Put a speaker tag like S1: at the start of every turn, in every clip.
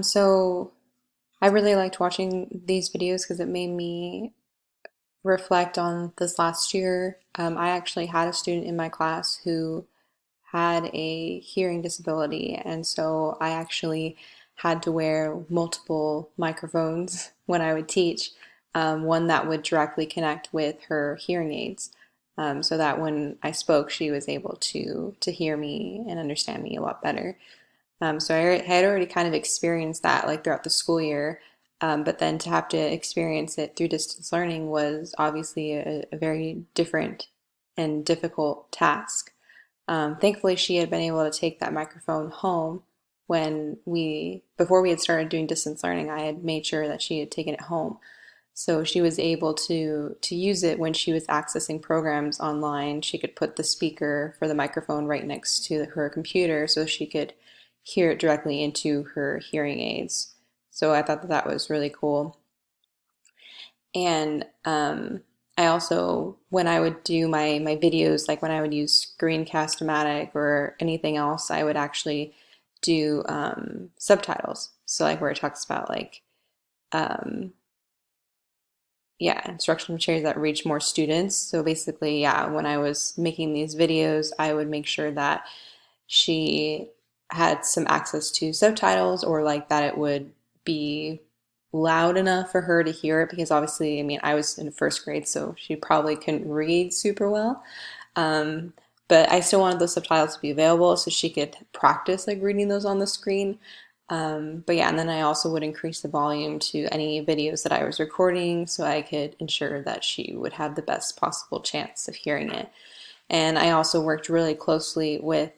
S1: So I really liked watching these videos because it made me reflect on this last year. I actually had a student in my class who had a hearing disability, and so I actually had to wear multiple microphones when I would teach, one that would directly connect with her hearing aids, so that when I spoke, she was able to hear me and understand me a lot better. So I had already kind of experienced that like throughout the school year, but then to have to experience it through distance learning was obviously a very different and difficult task. Thankfully, she had been able to take that microphone home before we had started doing distance learning, I had made sure that she had taken it home. So she was able to use it when she was accessing programs online. She could put the speaker for the microphone right next to her computer so she could hear it directly into her hearing aids. So I thought that that was really cool. And I also, when I would do my videos, like when I would use Screencast-O-Matic or anything else, I would actually do subtitles. So like where it talks about like um, yeah, instructional materials that reach more students. So basically, yeah, when I was making these videos, I would make sure that she had some access to subtitles or like that it would be loud enough for her to hear it because obviously, I mean, I was in first grade, so she probably couldn't read super well. Um, but I still wanted those subtitles to be available so she could practice like reading those on the screen. But yeah, and then I also would increase the volume to any videos that I was recording so I could ensure that she would have the best possible chance of hearing it. And I also worked really closely with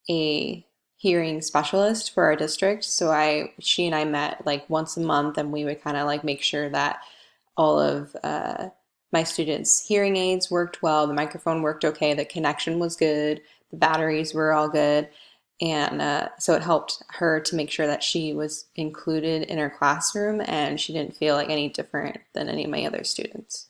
S1: a hearing specialist for our district. So she and I met like once a month, and we would kind of like make sure that all of my students' hearing aids worked well, the microphone worked okay, the connection was good, the batteries were all good. And so it helped her to make sure that she was included in her classroom and she didn't feel like any different than any of my other students.